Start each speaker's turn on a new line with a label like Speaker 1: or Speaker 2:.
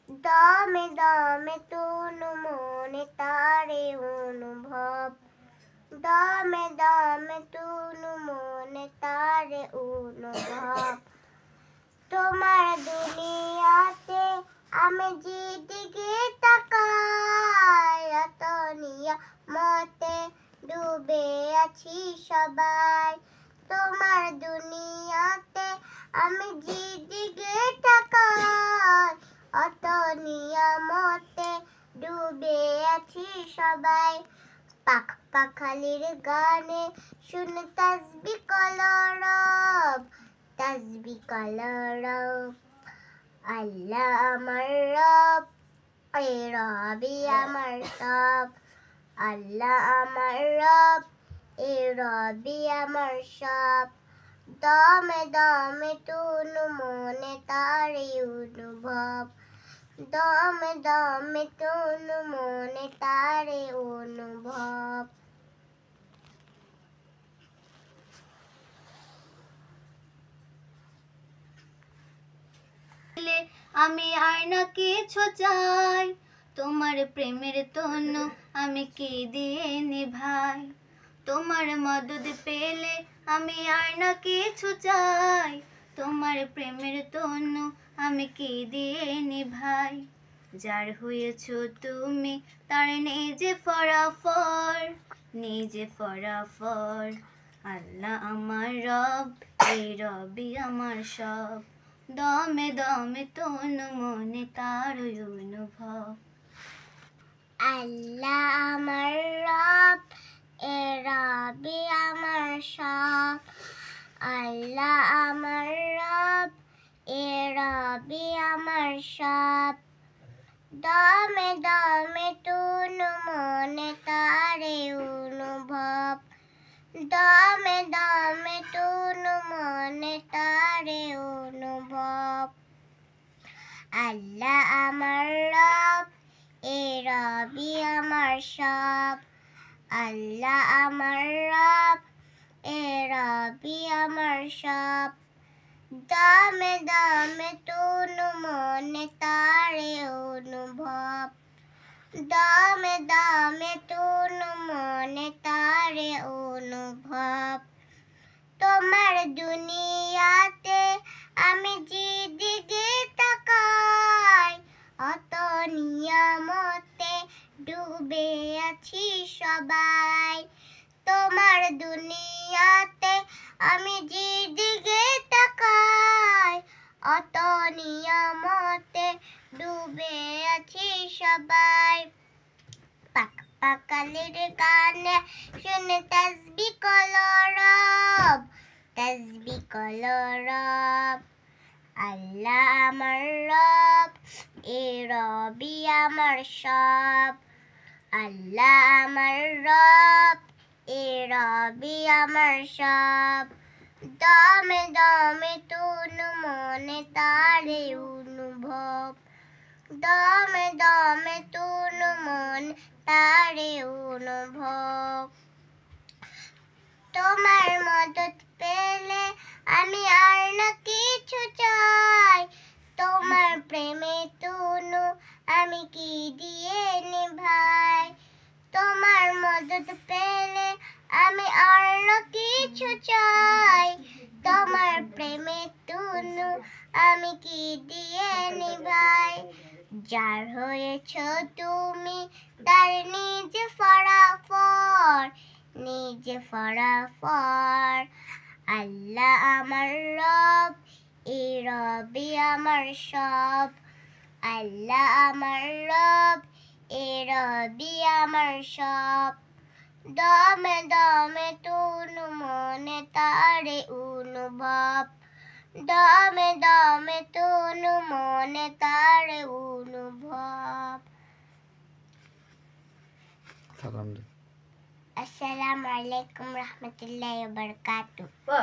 Speaker 1: দমে দমে তনু মনে তারে অনুভব, দমে দমে তনু মনে তারে অনুভব। তোমার দুনিয়াতে আমি যেদিকে তাকাই, অতনিয়া মতে ডুবে আছি সবাই। তোমার দুনিয়াতে আমি যেদিকে তাকাই, অতনিয়া মতে ডুবে আছি সবাই। পাখ পাখালির গানে শুনে তাসবি কলরব, তাসবি কলরব। আল্লাহ আমার রব, এ রবি আমার সব। আল্লাহ আমার রব, এ রবি আমার সব। দমে দমে তনু মনে তারে অনুভব, দমে দমে তনু মনে তারে অনুভব।
Speaker 2: আমি আর না কিছু চাই, তোমার প্রেমের তনু আমি কি দিয়ে নিভাই। তোমার মদদ পেলে আমি আর না কিছু চাই, তোমার প্রেমের তনু আমি কি দিয়ে নিভাই। যার হয়েছো তুমি তার নিজে ফরাফর, নিজে ফরাফর। আল্লাহ আমার রব, এই রবি আমার সব। দমে দমে তনু মনে তার অনুভব।
Speaker 1: আল্লাহ আমার রব, এ রবি আমার সব। আল্লাহ আমার রব, এ রবি আমার সব। দমে দমে তনু মনে তারে অনুভব, দমে দমে তনু মনে তারে অনুভব। আল্লাহ আমার রব, এ রবি আমার সব। আল্লাহ আমার রব, এ রবি আমার সব। দমে দমে তনু মনে তারে অনুভব, দমে দমে তনু মনে তারে অনুভব। তোমার দুনিয়াতে আমি যেদিকে তাকাই, অতনিয়া মতে ডুবে আছি সবাই। তোমার দুনিয়াতে আমি যেদিকে তাকাই, অতনিয়া মতে ডুবে আছি সবাই। পাখ পাখালির গানে শুনে তাসবি কলরব, তাসবি কলরব। আল্লাহ আমার রব, এ রবি আমার সব। আল্লাহ আমার রব, এ রবি আমার সব। দমে দমে তনু মনে তারে অনুভব, দমে দমে তনু মনে তারে অনুভব। তোমার মদদ পেলে আমি আর না কিছু চাই, তোমার প্রেমে তনু আমি কি দিয়ে নিভাই। তোমার মদদ পেলে আমি আর না কিছু চাই, তোমার প্রেমে তনু আমি কি দিয়ে নিভাই। যার হয়েছো তুমি তার নিজে ফরাফর, নিজে ফরাফর। আল্লাহ আমার রব, এ রবি আমার সব। আল্লাহ আমার রব, এ রবি আমার সব। দমে দমে তনু মনে তারে অনুভব, দমে দমে তনু মনে তারে অনুভব। আসসালামু আলাইকুম রহমতুল্লাহি ওয়া বারাকাতুহু।